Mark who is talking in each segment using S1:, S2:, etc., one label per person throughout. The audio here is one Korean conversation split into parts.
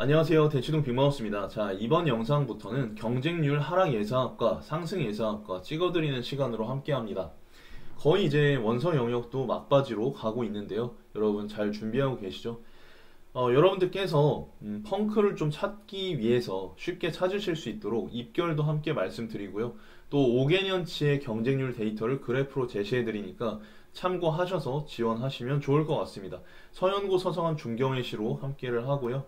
S1: 안녕하세요. 대치동 빅마우스입니다. 자, 이번 영상부터는 경쟁률 하락 예상학과 상승 예상학과 찍어드리는 시간으로 함께 합니다. 거의 이제 원서 영역도 막바지로 가고 있는데요. 여러분 잘 준비하고 계시죠? 여러분들께서 펑크를 좀 찾기 위해서 쉽게 찾으실 수 있도록 입결도 함께 말씀드리고요. 또 5개년치의 경쟁률 데이터를 그래프로 제시해드리니까 참고하셔서 지원하시면 좋을 것 같습니다. 서연고 서성한 중경외시로 함께를 하고요.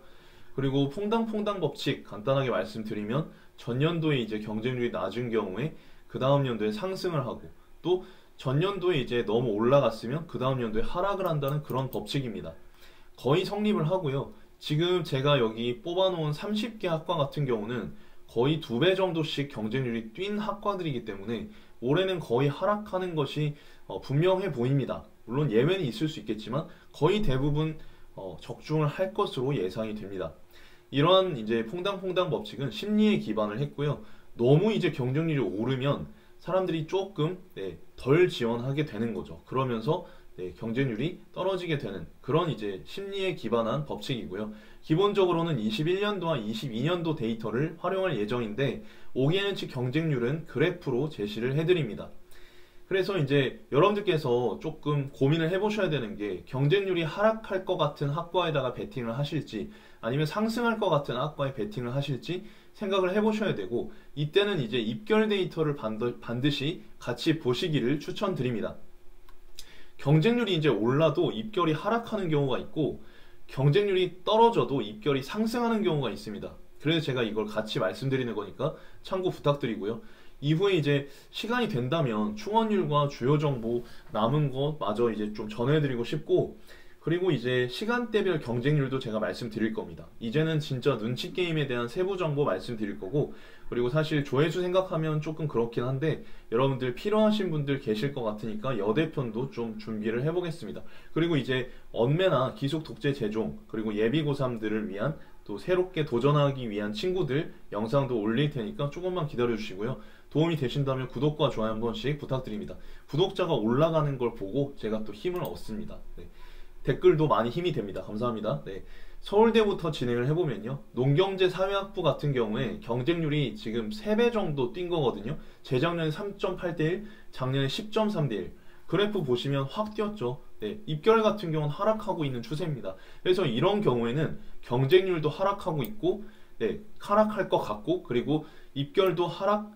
S1: 그리고 퐁당퐁당 법칙 간단하게 말씀드리면 전년도에 이제 경쟁률이 낮은 경우에 그 다음 연도에 상승을 하고 또 전년도에 이제 너무 올라갔으면 그 다음 연도에 하락을 한다는 그런 법칙입니다. 거의 성립을 하고요. 지금 제가 여기 뽑아놓은 30개 학과 같은 경우는 거의 2배 정도씩 경쟁률이 뛴 학과들이기 때문에 올해는 거의 하락하는 것이 분명해 보입니다. 물론 예외는 있을 수 있겠지만 거의 대부분 적중을 할 것으로 예상이 됩니다. 이러한 이제 퐁당퐁당 법칙은 심리에 기반을 했고요. 너무 이제 경쟁률이 오르면 사람들이 조금 덜 지원하게 되는 거죠. 그러면서 경쟁률이 떨어지게 되는 그런 이제 심리에 기반한 법칙이고요. 기본적으로는 21년도와 22년도 데이터를 활용할 예정인데 5개년치 경쟁률은 그래프로 제시를 해드립니다. 그래서 이제 여러분들께서 조금 고민을 해보셔야 되는 게 경쟁률이 하락할 것 같은 학과에다가 베팅을 하실지 아니면 상승할 것 같은 학과에 베팅을 하실지 생각을 해보셔야 되고 이때는 이제 입결 데이터를 반드시 같이 보시기를 추천드립니다. 경쟁률이 이제 올라도 입결이 하락하는 경우가 있고 경쟁률이 떨어져도 입결이 상승하는 경우가 있습니다. 그래서 제가 이걸 같이 말씀드리는 거니까 참고 부탁드리고요. 이후에 이제 시간이 된다면 충원율과 주요 정보 남은 것 마저 이제 좀 전해드리고 싶고 그리고 이제 시간대별 경쟁률도 제가 말씀드릴 겁니다. 이제는 진짜 눈치 게임에 대한 세부 정보 말씀드릴 거고 그리고 사실 조회수 생각하면 조금 그렇긴 한데 여러분들 필요하신 분들 계실 것 같으니까 여대편도 좀 준비를 해보겠습니다. 그리고 이제 언매나 기숙 독재 재종 그리고 예비 고3들을 위한 또 새롭게 도전하기 위한 친구들 영상도 올릴 테니까 조금만 기다려 주시고요. 도움이 되신다면 구독과 좋아요 한 번씩 부탁드립니다. 구독자가 올라가는 걸 보고 제가 또 힘을 얻습니다. 댓글도 많이 힘이 됩니다. 감사합니다. 서울대부터 진행을 해보면요. 농경제 사회학부 같은 경우에 경쟁률이 지금 3배 정도 뛴 거거든요. 재작년에 3.8대 1, 작년에 10.3대 1. 그래프 보시면 확 뛰었죠. 입결 같은 경우는 하락하고 있는 추세입니다. 그래서 이런 경우에는 경쟁률도 하락하고 있고 하락할 것 같고 그리고 입결도 하락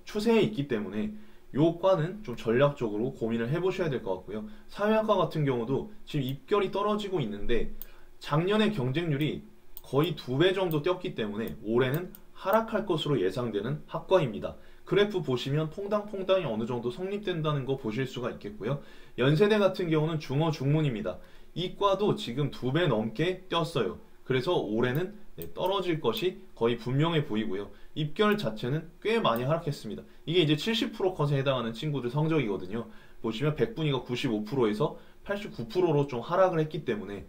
S1: 추세에 있기 때문에 요 과는 좀 전략적으로 고민을 해보셔야 될 것 같고요. 사회학과 같은 경우도 지금 입결이 떨어지고 있는데 작년에 경쟁률이 거의 2배 정도 뛰었기 때문에 올해는 하락할 것으로 예상되는 학과입니다. 그래프 보시면 퐁당퐁당이 어느 정도 성립된다는 거 보실 수가 있겠고요. 연세대 같은 경우는 중어 중문입니다. 이 과도 지금 2배 넘게 뛰었어요. 그래서 올해는 떨어질 것이 거의 분명해 보이고요. 입결 자체는 꽤 많이 하락했습니다. 이게 이제 70% 컷에 해당하는 친구들 성적이거든요. 보시면 100분위가 95%에서 89%로 좀 하락을 했기 때문에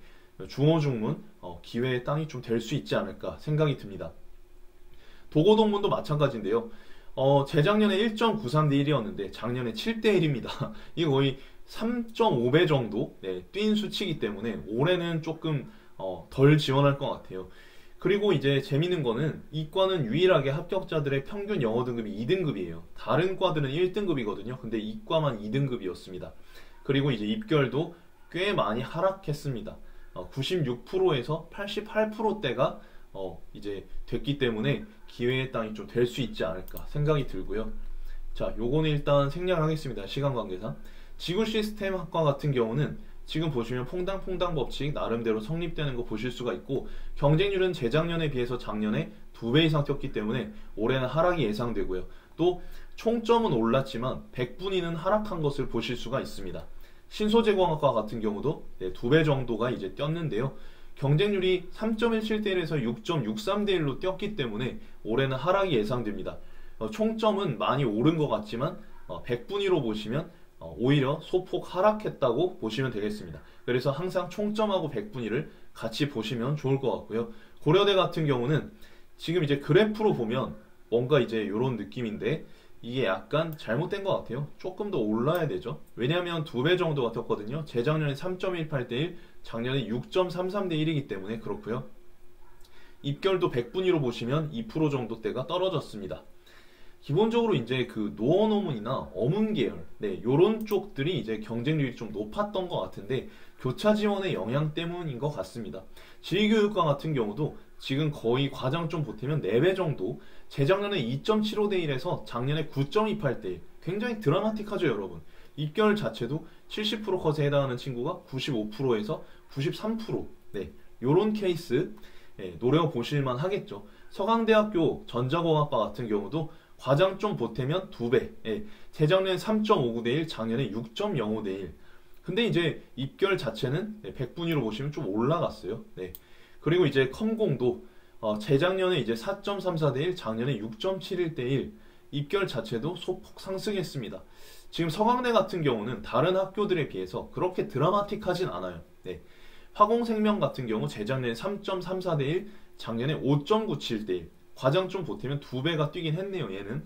S1: 중어중문 기회의 땅이 좀 될 수 있지 않을까 생각이 듭니다. 도고동문도 마찬가지인데요. 재작년에 1.93대 1이었는데 작년에 7대 1입니다. 이게 거의 3.5배 정도 뛴 수치이기 때문에 올해는 조금 덜 지원할 것 같아요. 그리고 이제 재밌는 거는 이 과는 유일하게 합격자들의 평균 영어 등급이 2등급이에요. 다른 과들은 1등급이거든요. 근데 이 과만 2등급이었습니다. 그리고 이제 입결도 꽤 많이 하락했습니다. 96%에서 88%대가 이제 됐기 때문에 기회의 땅이 좀 될 수 있지 않을까 생각이 들고요. 자, 요거는 일단 생략을 하겠습니다. 시간 관계상. 지구 시스템 학과 같은 경우는 지금 보시면 퐁당퐁당 법칙 나름대로 성립되는 거 보실 수가 있고 경쟁률은 재작년에 비해서 작년에 2배 이상 뛰었기 때문에 올해는 하락이 예상되고요. 또 총점은 올랐지만 100분위는 하락한 것을 보실 수가 있습니다. 신소재공학과 같은 경우도 2배 정도가 이제 뛰었는데요. 경쟁률이 3.17대 1에서 6.63대 1로 뛰었기 때문에 올해는 하락이 예상됩니다. 총점은 많이 오른 것 같지만 100분위로 보시면 오히려 소폭 하락했다고 보시면 되겠습니다. 그래서 항상 총점하고 100분위를 같이 보시면 좋을 것 같고요. 고려대 같은 경우는 지금 이제 그래프로 보면 뭔가 이제 이런 느낌인데 이게 약간 잘못된 것 같아요. 조금 더 올라야 되죠. 왜냐하면 2배 정도가 뛰었거든요. 재작년에 3.18대 1, 작년에 6.33대 1이기 때문에 그렇고요. 입결도 100분위로 보시면 2% 정도대가 떨어졌습니다. 기본적으로 이제 그 노원어문이나 어문 계열, 요런 쪽들이 이제 경쟁률이 좀 높았던 것 같은데 교차 지원의 영향 때문인 것 같습니다. 지휘교육과 같은 경우도 지금 거의 과장 좀 보태면 4배 정도, 재작년에 2.75대 1에서 작년에 9.28대 1, 굉장히 드라마틱하죠 여러분. 입결 자체도 70% 컷에 해당하는 친구가 95%에서 93%, 요런 케이스 노려보실만 하겠죠. 서강대학교 전자공학과 같은 경우도 과장 좀 보태면 2배, 재작년 3.59대 1, 작년에 6.05대 1. 근데 이제 입결 자체는 100분위로 보시면 좀 올라갔어요. 그리고 이제 컴공도 재작년에 이제 4.34대 1, 작년에 6.71대 1. 입결 자체도 소폭 상승했습니다. 지금 서강대 같은 경우는 다른 학교들에 비해서 그렇게 드라마틱하진 않아요. 화공생명 같은 경우 재작년에 3.34대 1, 작년에 5.97대 1. 과장 좀 보태면 2배가 뛰긴 했네요, 얘는.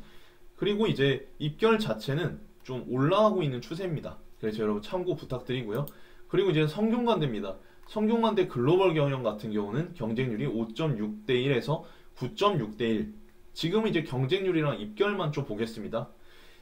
S1: 그리고 이제 입결 자체는 좀 올라가고 있는 추세입니다. 그래서 여러분 참고 부탁드리고요. 그리고 이제 성균관대입니다. 성균관대 글로벌 경영 같은 경우는 경쟁률이 5.6대 1에서 9.6대 1. 지금 이제 경쟁률이랑 입결만 좀 보겠습니다.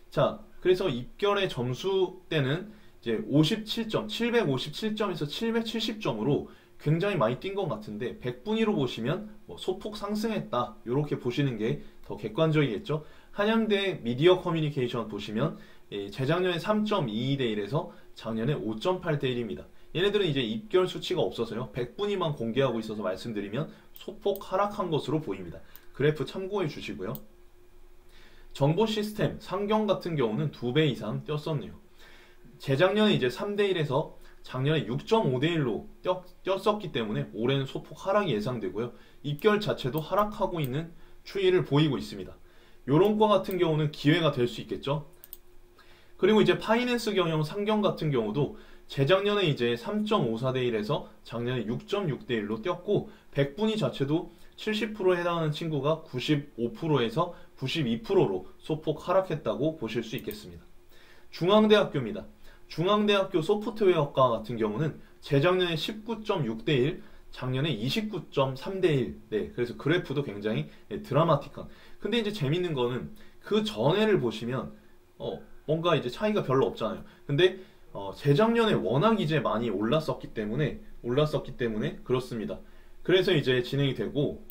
S1: 자, 그래서 입결의 점수대는 이제 57점, 757점에서 770점으로 굉장히 많이 뛴 것 같은데 100분위로 보시면 소폭 상승했다 이렇게 보시는 게 더 객관적이겠죠. 한양대 미디어 커뮤니케이션 보시면 재작년에 3.22대 1에서 작년에 5.8대 1입니다. 얘네들은 이제 입결 수치가 없어서요. 100분위만 공개하고 있어서 말씀드리면 소폭 하락한 것으로 보입니다. 그래프 참고해 주시고요. 정보시스템, 상경 같은 경우는 2배 이상 뛰었었네요. 재작년에 이제 3대 1에서 작년에 6.5대 1로 뛰었었기 때문에 올해는 소폭 하락이 예상되고요. 입결 자체도 하락하고 있는 추이를 보이고 있습니다. 요런 과 같은 경우는 기회가 될 수 있겠죠. 그리고 이제 파이낸스 경영 상경 같은 경우도 재작년에 이제 3.54대 1에서 작년에 6.6대 1로 뛰었고 100분위 자체도 70%에 해당하는 친구가 95%에서 92%로 소폭 하락했다고 보실 수 있겠습니다. 중앙대학교입니다. 중앙대학교 소프트웨어과 같은 경우는 재작년에 19.6대 1, 작년에 29.3대 1. 그래서 그래프도 굉장히 드라마틱한. 근데 이제 재밌는 거는 그 전해를 보시면 뭔가 이제 차이가 별로 없잖아요. 근데 재작년에 워낙 이제 많이 올랐었기 때문에 그렇습니다. 그래서 이제 진행이 되고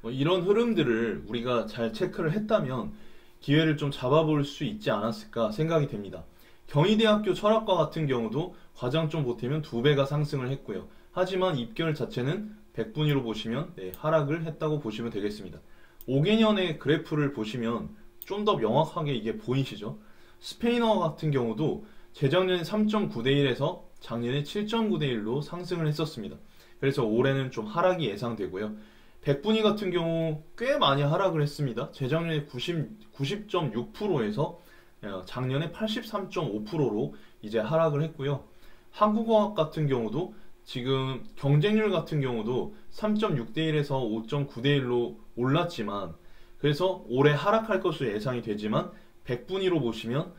S1: 이런 흐름들을 우리가 잘 체크를 했다면 기회를 좀 잡아볼 수 있지 않았을까 생각이 됩니다. 경희대학교 철학과 같은 경우도 과장 좀 보태면 2배가 상승을 했고요. 하지만 입결 자체는 100분위로 보시면 하락을 했다고 보시면 되겠습니다. 5개년의 그래프를 보시면 좀 더 명확하게 이게 보이시죠? 스페인어 같은 경우도 재작년에 3.9대 1에서 작년에 7.9대 1로 상승을 했었습니다. 그래서 올해는 좀 하락이 예상되고요. 100분위 같은 경우 꽤 많이 하락을 했습니다. 재작년에 90.6%에서 작년에 83.5%로 이제 하락을 했고요. 한국어학 같은 경우도 지금 경쟁률 같은 경우도 3.6대 1에서 5.9대 1로 올랐지만 그래서 올해 하락할 것으로 예상이 되지만 100분위로 보시면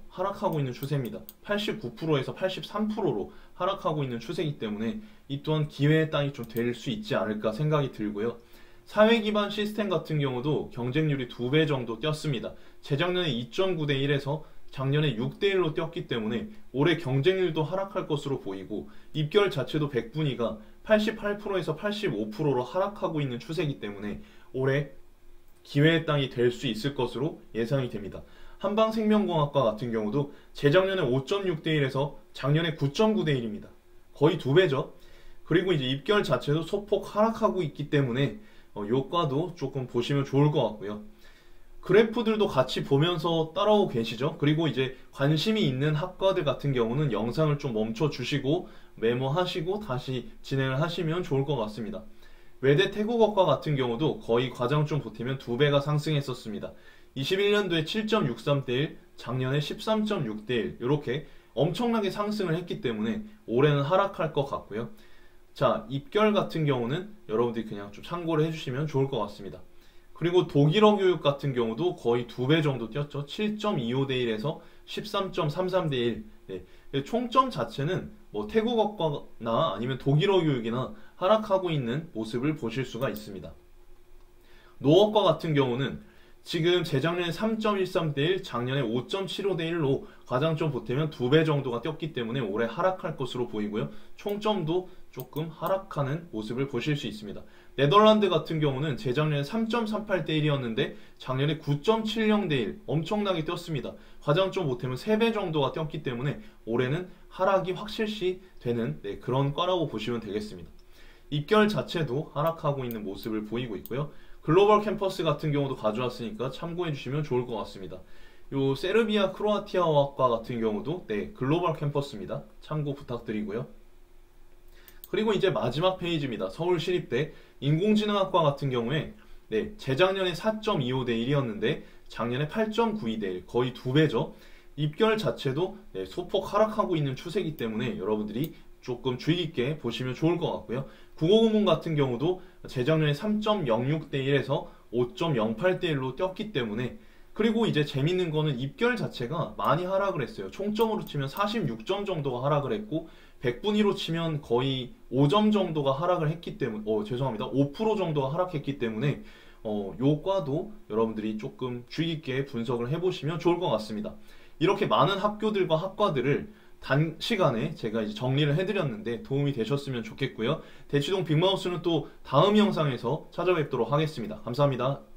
S1: 하락하고 있는 추세입니다. 89%에서 83%로 하락하고 있는 추세이기 때문에 이 또한 기회의 땅이 좀 될 수 있지 않을까 생각이 들고요. 사회 기반 시스템 같은 경우도 경쟁률이 2배 정도 뛰었습니다. 재작년에 2.9대 1에서 작년에 6대 1로 뛰었기 때문에 올해 경쟁률도 하락할 것으로 보이고 입결 자체도 100분위가 88%에서 85%로 하락하고 있는 추세이기 때문에 올해 기회의 땅이 될 수 있을 것으로 예상이 됩니다. 한방생명공학과 같은 경우도 재작년에 5.6대 1에서 작년에 9.9대 1입니다. 거의 2배죠. 그리고 이제 입결 자체도 소폭 하락하고 있기 때문에 요과도 조금 보시면 좋을 것 같고요. 그래프들도 같이 보면서 따라오고 계시죠? 그리고 이제 관심이 있는 학과들 같은 경우는 영상을 좀 멈춰 주시고 메모하시고 다시 진행을 하시면 좋을 것 같습니다. 외대 태국어과 같은 경우도 거의 과장 좀 보태면 2배가 상승했었습니다. 21년도에 7.63대 1, 작년에 13.6대 1 이렇게 엄청나게 상승을 했기 때문에 올해는 하락할 것 같고요. 자, 입결 같은 경우는 여러분들이 그냥 좀 참고를 해주시면 좋을 것 같습니다. 그리고 독일어 교육 같은 경우도 거의 2배 정도 뛰었죠. 7.25대 1에서 13.33대 1. 네. 총점 자체는 뭐 태국어과나 아니면 독일어 교육이나 하락하고 있는 모습을 보실 수가 있습니다. 농업과 같은 경우는 지금 재작년에 3.13대 1, 작년에 5.75대 1로 가장 좀 보태면 2배 정도가 뛰었기 때문에 올해 하락할 것으로 보이고요. 총점도 조금 하락하는 모습을 보실 수 있습니다. 네덜란드 같은 경우는 재작년에 3.38대 1이었는데 작년에 9.70대 1 엄청나게 뛰었습니다. 가장 좀 보태면 3배 정도가 뛰었기 때문에 올해는 하락이 확실시 되는 그런 과라고 보시면 되겠습니다. 입결 자체도 하락하고 있는 모습을 보이고 있고요. 글로벌 캠퍼스 같은 경우도 가져왔으니까 참고해 주시면 좋을 것 같습니다. 요 세르비아 크로아티아어학과 같은 경우도 글로벌 캠퍼스입니다. 참고 부탁드리고요. 그리고 이제 마지막 페이지입니다. 서울시립대 인공지능학과 같은 경우에 재작년에 4.25대 1이었는데 작년에 8.92대 1 거의 2배죠. 입결 자체도 소폭 하락하고 있는 추세이기 때문에 여러분들이 조금 주의 깊게 보시면 좋을 것 같고요. 국어고문 같은 경우도 재작년에 3.06대 1에서 5.08대 1로 뛰었기 때문에 그리고 이제 재밌는 거는 입결 자체가 많이 하락을 했어요. 총점으로 치면 46점 정도가 하락을 했고 100분위로 치면 거의 5점 정도가 하락을 했기 때문에 죄송합니다. 5% 정도가 하락했기 때문에 요 과도 여러분들이 조금 주의 깊게 분석을 해보시면 좋을 것 같습니다. 이렇게 많은 학교들과 학과들을 단시간에 제가 이제 정리를 해드렸는데 도움이 되셨으면 좋겠고요. 대치동 빅마우스는 또 다음 영상에서 찾아뵙도록 하겠습니다. 감사합니다.